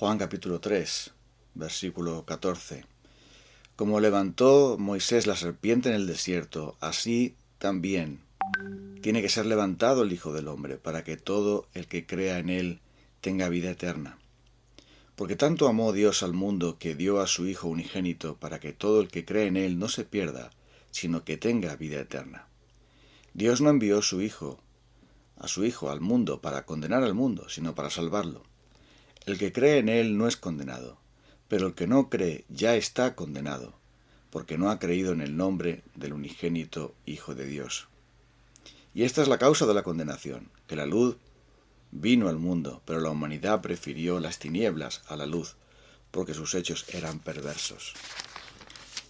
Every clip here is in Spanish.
Juan capítulo 3, versículo 14. Como levantó Moisés la serpiente en el desierto, así también tiene que ser levantado el Hijo del Hombre, para que todo el que crea en él tenga vida eterna. Porque tanto amó Dios al mundo que dio a su Hijo unigénito, para que todo el que cree en él no se pierda, sino que tenga vida eterna. Dios no envió a su Hijo al mundo para condenar al mundo, sino para salvarlo. El que cree en él no es condenado, pero el que no cree ya está condenado, porque no ha creído en el nombre del unigénito Hijo de Dios. Y esta es la causa de la condenación, que la luz vino al mundo, pero la humanidad prefirió las tinieblas a la luz, porque sus hechos eran perversos.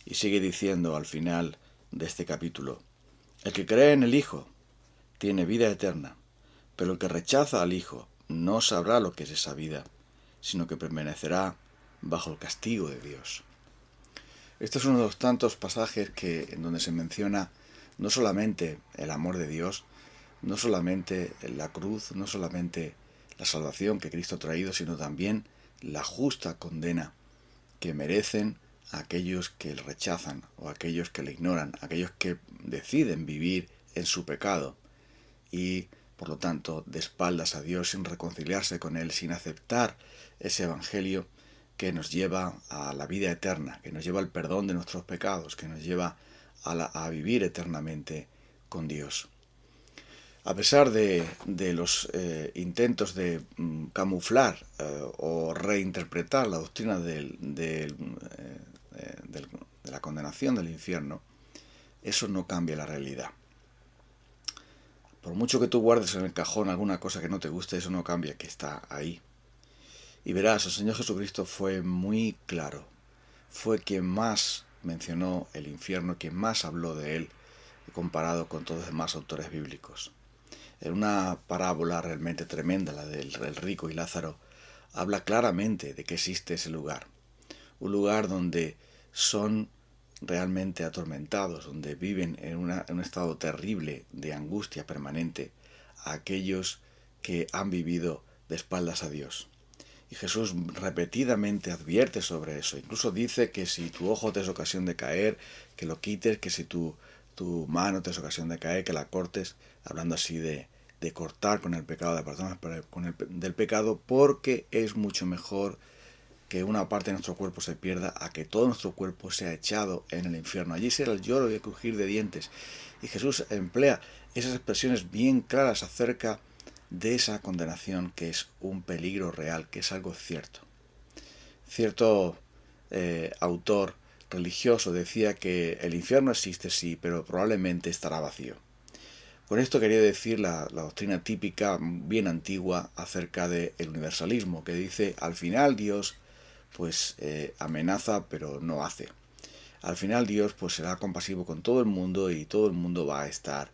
Y sigue diciendo al final de este capítulo: el que cree en el Hijo tiene vida eterna, pero el que rechaza al Hijo no sabrá lo que es esa vida, sino que permanecerá bajo el castigo de Dios. Este es uno de los tantos pasajes en donde se menciona no solamente el amor de Dios, no solamente la cruz, no solamente la salvación que Cristo ha traído, sino también la justa condena que merecen aquellos que le rechazan o aquellos que le ignoran, aquellos que deciden vivir en su pecado y, por lo tanto, de espaldas a Dios, sin reconciliarse con Él, sin aceptar ese evangelio que nos lleva a la vida eterna, que nos lleva al perdón de nuestros pecados, que nos lleva a vivir eternamente con Dios. A pesar de los intentos de camuflar o reinterpretar la doctrina de la condenación del infierno, eso no cambia la realidad. Por mucho que tú guardes en el cajón alguna cosa que no te guste, eso no cambia que está ahí. Y verás, el Señor Jesucristo fue muy claro. Fue quien más mencionó el infierno, quien más habló de él, comparado con todos los demás autores bíblicos. En una parábola realmente tremenda, la del rico y Lázaro, habla claramente de que existe ese lugar. Un lugar donde son realmente atormentados, donde viven en un estado terrible de angustia permanente a aquellos que han vivido de espaldas a Dios. Y Jesús repetidamente advierte sobre eso. Incluso dice que si tu ojo te es ocasión de caer, que lo quites, que si tu mano te es ocasión de caer, que la cortes, hablando así de cortar con el pecado, de personas del pecado, porque es mucho mejor que una parte de nuestro cuerpo se pierda a que todo nuestro cuerpo sea echado en el infierno. Allí será el lloro y el crujir de dientes. Y Jesús emplea esas expresiones bien claras acerca de esa condenación, que es un peligro real, que es algo cierto. Cierto autor religioso decía que el infierno existe, sí, pero probablemente estará vacío. Con esto quería decir la doctrina típica, bien antigua, acerca del universalismo, que dice: al final Dios amenaza pero no hace. Al final Dios será compasivo con todo el mundo y todo el mundo va a estar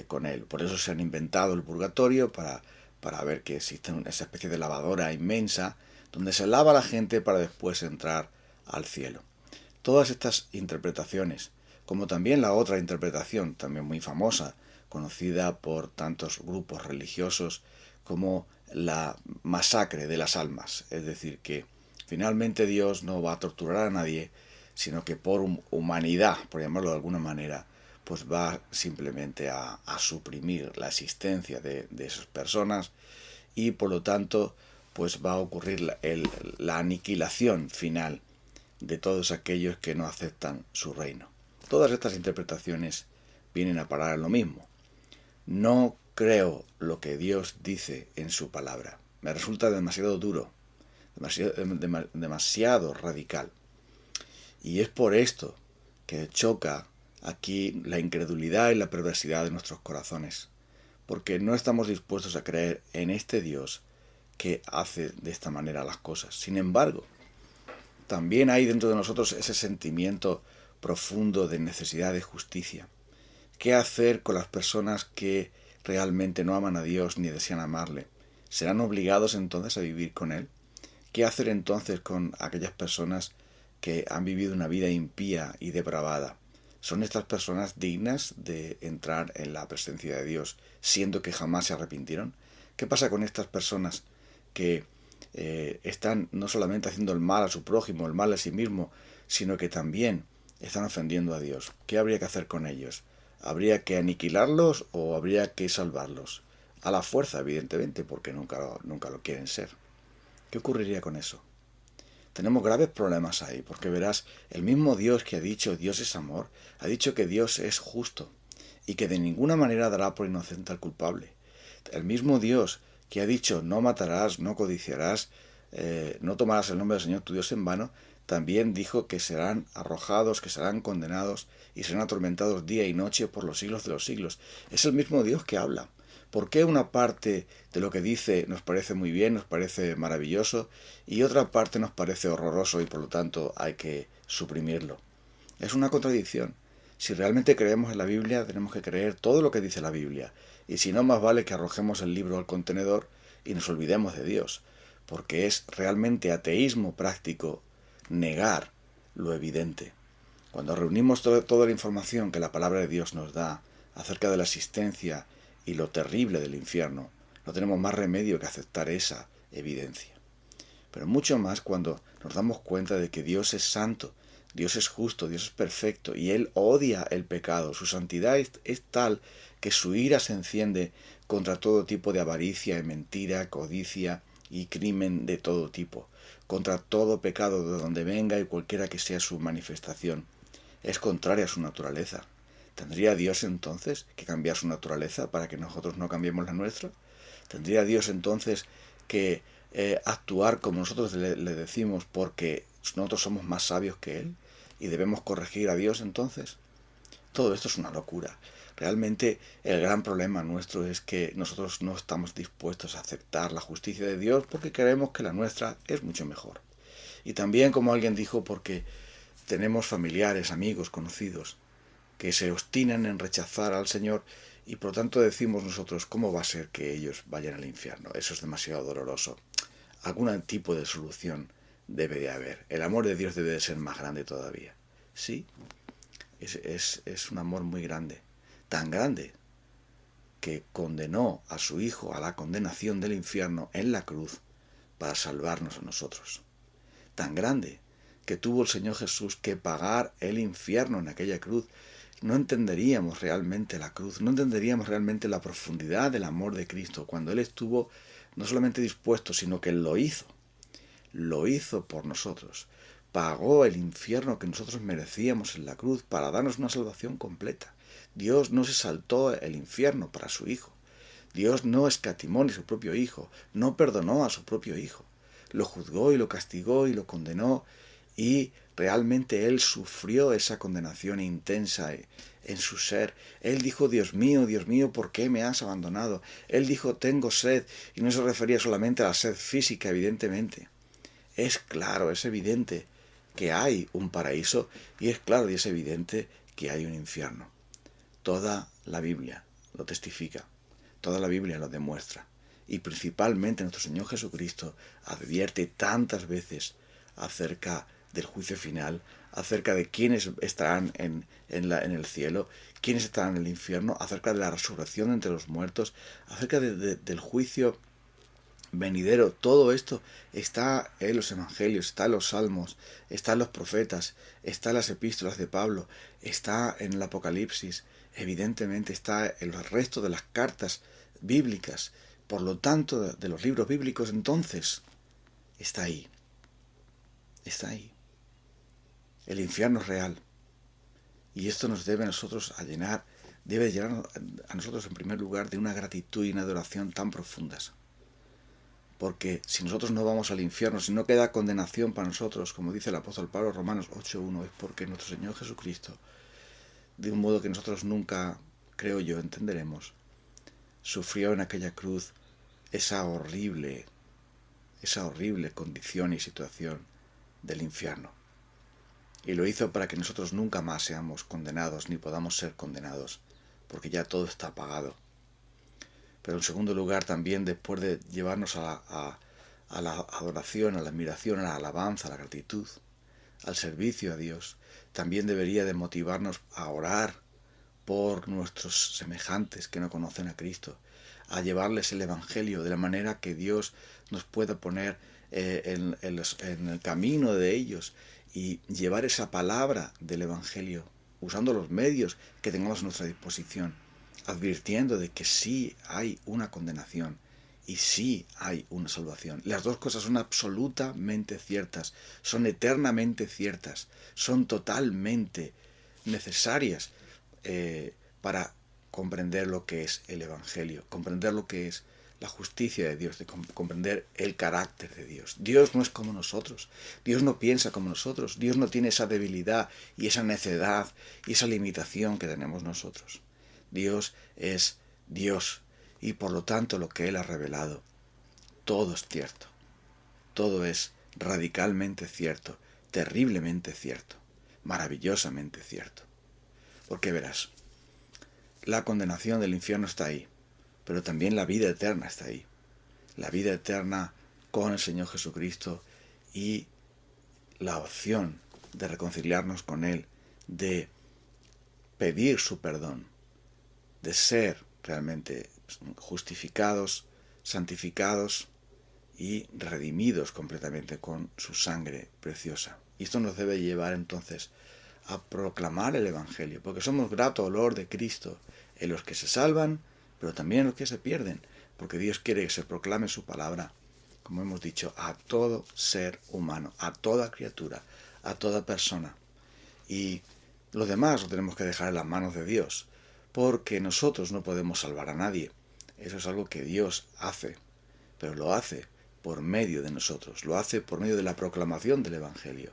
con él. Por eso se han inventado el purgatorio para ver que existe esa especie de lavadora inmensa donde se lava a la gente para después entrar al cielo. Todas estas interpretaciones, como también la otra interpretación, también muy famosa, conocida por tantos grupos religiosos, como la masacre de las almas, es decir, que finalmente Dios no va a torturar a nadie, sino que por humanidad, por llamarlo de alguna manera, va simplemente a suprimir la existencia de esas personas y por lo tanto va a ocurrir la aniquilación final de todos aquellos que no aceptan su reino. Todas estas interpretaciones vienen a parar en lo mismo. No creo lo que Dios dice en su palabra. Me resulta demasiado duro, demasiado radical. Y es por esto que choca aquí la incredulidad y la perversidad de nuestros corazones, porque no estamos dispuestos a creer en este Dios que hace de esta manera las cosas. Sin embargo, también hay dentro de nosotros ese sentimiento profundo de necesidad de justicia. ¿Qué hacer con las personas que realmente no aman a Dios ni desean amarle? ¿Serán obligados entonces a vivir con Él? ¿Qué hacer entonces con aquellas personas que han vivido una vida impía y depravada? ¿Son estas personas dignas de entrar en la presencia de Dios, siendo que jamás se arrepintieron? ¿Qué pasa con estas personas que están no solamente haciendo el mal a su prójimo, el mal a sí mismo, sino que también están ofendiendo a Dios. ¿Qué habría que hacer con ellos? ¿Habría que aniquilarlos o habría que salvarlos? A la fuerza, evidentemente, porque nunca lo quieren ser. ¿Qué ocurriría con eso? Tenemos graves problemas ahí, porque verás, el mismo Dios que ha dicho Dios es amor, ha dicho que Dios es justo y que de ninguna manera dará por inocente al culpable. El mismo Dios que ha dicho no matarás, no codiciarás, no tomarás el nombre del Señor tu Dios en vano, también dijo que serán arrojados, que serán condenados y serán atormentados día y noche por los siglos de los siglos. Es el mismo Dios que habla. ¿Por qué una parte de lo que dice nos parece muy bien, nos parece maravilloso, y otra parte nos parece horroroso y por lo tanto hay que suprimirlo? Es una contradicción. Si realmente creemos en la Biblia, tenemos que creer todo lo que dice la Biblia. Y si no, más vale que arrojemos el libro al contenedor y nos olvidemos de Dios. Porque es realmente ateísmo práctico negar lo evidente. Cuando reunimos toda la información que la palabra de Dios nos da acerca de la existencia y lo terrible del infierno, no tenemos más remedio que aceptar esa evidencia. Pero mucho más cuando nos damos cuenta de que Dios es santo, Dios es justo, Dios es perfecto y Él odia el pecado. Su santidad es tal que su ira se enciende contra todo tipo de avaricia y mentira, codicia y crimen de todo tipo, contra todo pecado de donde venga y cualquiera que sea su manifestación. Es contraria a su naturaleza. ¿Tendría Dios entonces que cambiar su naturaleza para que nosotros no cambiemos la nuestra? ¿Tendría Dios entonces que actuar como nosotros le decimos porque nosotros somos más sabios que Él y debemos corregir a Dios entonces? Todo esto es una locura. Realmente el gran problema nuestro es que nosotros no estamos dispuestos a aceptar la justicia de Dios porque creemos que la nuestra es mucho mejor. Y también, como alguien dijo, porque tenemos familiares, amigos, conocidos que se obstinan en rechazar al Señor y por tanto decimos nosotros, ¿cómo va a ser que ellos vayan al infierno? Eso es demasiado doloroso. Algún tipo de solución debe de haber. El amor de Dios debe de ser más grande todavía. Sí, es un amor muy grande. Tan grande que condenó a su Hijo a la condenación del infierno en la cruz para salvarnos a nosotros. Tan grande que tuvo el Señor Jesús que pagar el infierno en aquella cruz. No entenderíamos realmente la cruz, no entenderíamos realmente la profundidad del amor de Cristo cuando Él estuvo no solamente dispuesto, sino que Él lo hizo por nosotros, pagó el infierno que nosotros merecíamos en la cruz para darnos una salvación completa. Dios no se saltó el infierno para su Hijo, Dios no escatimó ni su propio Hijo, no perdonó a su propio Hijo, lo juzgó y lo castigó y lo condenó y realmente Él sufrió esa condenación intensa en su ser. Él dijo, Dios mío, ¿por qué me has abandonado? Él dijo, tengo sed, y no se refería solamente a la sed física, evidentemente. Es claro, es evidente que hay un paraíso y es claro y es evidente que hay un infierno. Toda la Biblia lo testifica, toda la Biblia lo demuestra y principalmente nuestro Señor Jesucristo advierte tantas veces acerca del juicio final, acerca de quiénes estarán en el cielo, quiénes estarán en el infierno, acerca de la resurrección entre los muertos, acerca del juicio venidero. Todo esto está en los evangelios, está en los salmos, está en los profetas, está en las epístolas de Pablo, está en el Apocalipsis, evidentemente está en el resto de las cartas bíblicas. Por lo tanto, de los libros bíblicos, entonces, está ahí. Está ahí. El infierno es real. Y esto nos debe a nosotros debe llenar a nosotros en primer lugar de una gratitud y una adoración tan profundas. Porque si nosotros no vamos al infierno, si no queda condenación para nosotros, como dice el apóstol Pablo, Romanos 8:1, es porque nuestro Señor Jesucristo, de un modo que nosotros nunca, creo yo, entenderemos, sufrió en aquella cruz esa horrible condición y situación del infierno. Y lo hizo para que nosotros nunca más seamos condenados, ni podamos ser condenados, porque ya todo está pagado. Pero en segundo lugar, también después de llevarnos a la adoración, a la admiración, a la alabanza, a la gratitud, al servicio a Dios, también debería de motivarnos a orar por nuestros semejantes que no conocen a Cristo, a llevarles el Evangelio de la manera que Dios nos pueda poner en el camino de ellos y llevar esa palabra del Evangelio, usando los medios que tengamos a nuestra disposición, advirtiendo de que sí hay una condenación y sí hay una salvación. Las dos cosas son absolutamente ciertas, son eternamente ciertas, son totalmente necesarias para comprender lo que es el Evangelio, comprender lo que es la justicia de Dios, de comprender el carácter de Dios. Dios no es como nosotros, Dios no piensa como nosotros, Dios no tiene esa debilidad y esa necedad y esa limitación que tenemos nosotros. Dios es Dios y por lo tanto lo que Él ha revelado, todo es cierto, todo es radicalmente cierto, terriblemente cierto, maravillosamente cierto. Porque verás, la condenación del infierno está ahí, pero también la vida eterna está ahí. La vida eterna con el Señor Jesucristo y la opción de reconciliarnos con Él, de pedir su perdón, de ser realmente justificados, santificados y redimidos completamente con su sangre preciosa. Y esto nos debe llevar entonces a proclamar el Evangelio, porque somos grato olor de Cristo en los que se salvan, pero también en los que se pierden, porque Dios quiere que se proclame su palabra, como hemos dicho, a todo ser humano, a toda criatura, a toda persona. Y lo demás lo tenemos que dejar en las manos de Dios, porque nosotros no podemos salvar a nadie. Eso es algo que Dios hace, pero lo hace por medio de nosotros, lo hace por medio de la proclamación del Evangelio,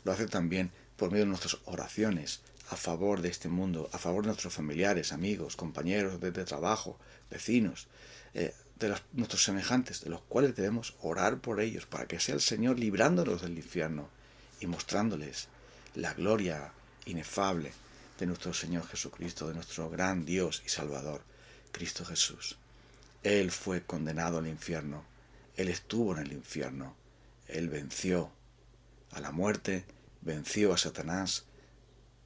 lo hace también por medio de nuestras oraciones a favor de este mundo, a favor de nuestros familiares, amigos, compañeros de trabajo, vecinos, nuestros semejantes, de los cuales debemos orar por ellos, para que sea el Señor librándolos del infierno y mostrándoles la gloria inefable de nuestro Señor Jesucristo, de nuestro gran Dios y Salvador, Cristo Jesús. Él fue condenado al infierno, Él estuvo en el infierno, Él venció a la muerte, venció a Satanás,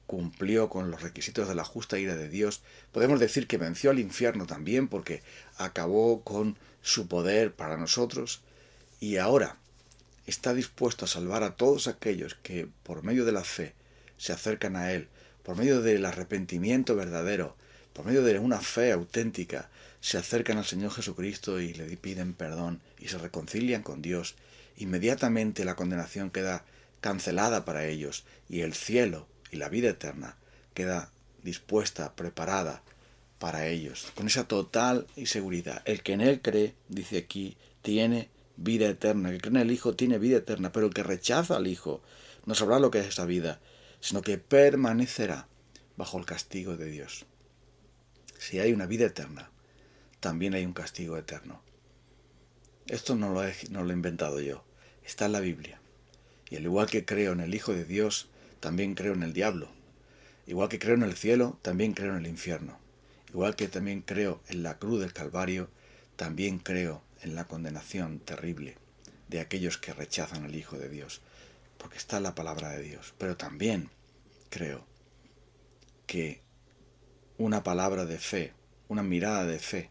cumplió con los requisitos de la justa ira de Dios. Podemos decir que venció al infierno también porque acabó con su poder para nosotros y ahora está dispuesto a salvar a todos aquellos que por medio de la fe se acercan a Él, por medio del arrepentimiento verdadero, por medio de una fe auténtica, se acercan al Señor Jesucristo y le piden perdón y se reconcilian con Dios. Inmediatamente la condenación queda cancelada para ellos y el cielo y la vida eterna queda dispuesta, preparada para ellos, con esa total y seguridad. El que en Él cree, dice aquí, tiene vida eterna. El que cree en el Hijo tiene vida eterna, pero el que rechaza al Hijo no sabrá lo que es esa vida, sino que permanecerá bajo el castigo de Dios. Si hay una vida eterna, también hay un castigo eterno. Esto no lo he inventado yo, está en la Biblia. Y al igual que creo en el Hijo de Dios, también creo en el diablo. Igual que creo en el cielo, también creo en el infierno. Igual que también creo en la cruz del Calvario, también creo en la condenación terrible de aquellos que rechazan al Hijo de Dios, porque está la palabra de Dios. Pero también creo que una palabra de fe, una mirada de fe,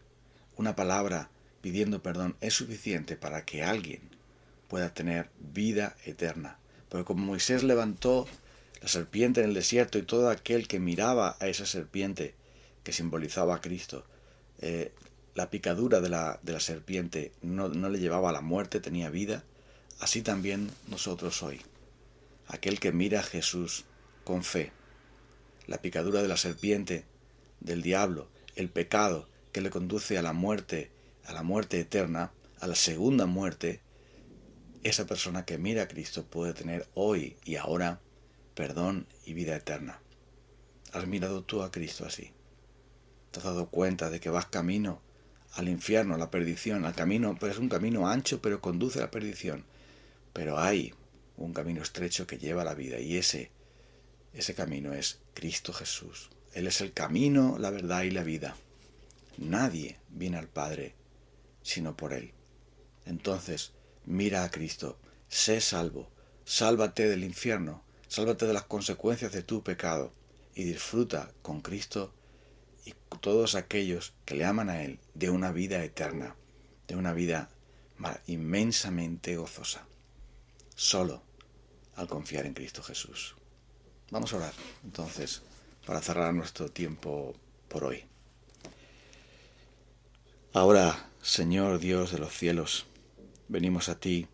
una palabra pidiendo perdón es suficiente para que alguien pueda tener vida eterna. Porque como Moisés levantó la serpiente en el desierto y todo aquel que miraba a esa serpiente que simbolizaba a Cristo, la picadura de la serpiente no le llevaba a la muerte, tenía vida, así también nosotros hoy. Aquel que mira a Jesús con fe, la picadura de la serpiente, del diablo, el pecado que le conduce a la muerte eterna, a la segunda muerte, esa persona que mira a Cristo puede tener hoy y ahora perdón y vida eterna. ¿Has mirado tú a Cristo así? ¿Te has dado cuenta de que vas camino al infierno, a la perdición, al camino, pues es un camino ancho pero conduce a la perdición? Pero hay un camino estrecho que lleva a la vida y ese camino es Cristo Jesús. Él es el camino, la verdad y la vida. Nadie viene al Padre sino por Él. Entonces, mira a Cristo, sé salvo, sálvate del infierno, sálvate de las consecuencias de tu pecado y disfruta con Cristo y todos aquellos que le aman a Él de una vida eterna, de una vida inmensamente gozosa, solo al confiar en Cristo Jesús. Vamos a orar, entonces, para cerrar nuestro tiempo por hoy. Ahora, Señor Dios de los cielos, venimos a ti,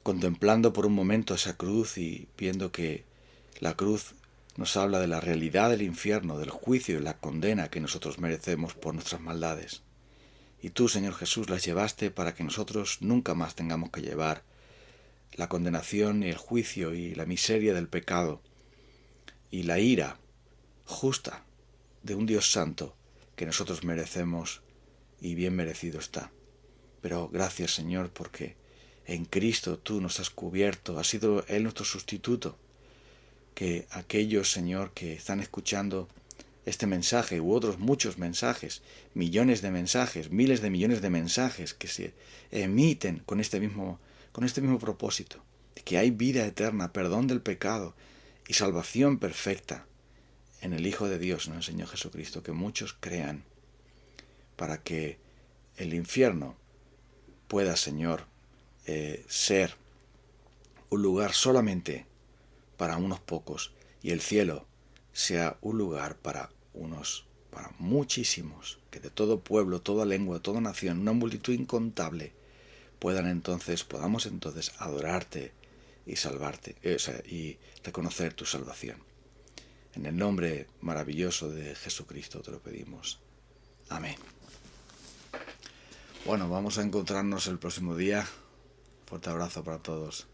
contemplando por un momento esa cruz y viendo que la cruz nos habla de la realidad del infierno, del juicio y la condena que nosotros merecemos por nuestras maldades. Y tú, Señor Jesús, las llevaste para que nosotros nunca más tengamos que llevar la condenación y el juicio y la miseria del pecado y la ira justa de un Dios santo que nosotros merecemos y bien merecido está. Pero gracias, Señor, porque en Cristo tú nos has cubierto, has sido Él nuestro sustituto. Que aquellos, Señor, que están escuchando este mensaje u otros muchos mensajes, millones de mensajes, miles de millones de mensajes que se emiten con este mismo propósito, de que hay vida eterna, perdón del pecado y salvación perfecta en el Hijo de Dios, en el Señor Jesucristo, que muchos crean, para que el infierno pueda, Señor, ser un lugar solamente para unos pocos y el cielo sea un lugar para muchísimos, que de todo pueblo, toda lengua, toda nación, una multitud incontable, podamos entonces adorarte y salvarte, y reconocer tu salvación. En el nombre maravilloso de Jesucristo te lo pedimos. Amén. Bueno, vamos a encontrarnos el próximo día. Fuerte abrazo para todos.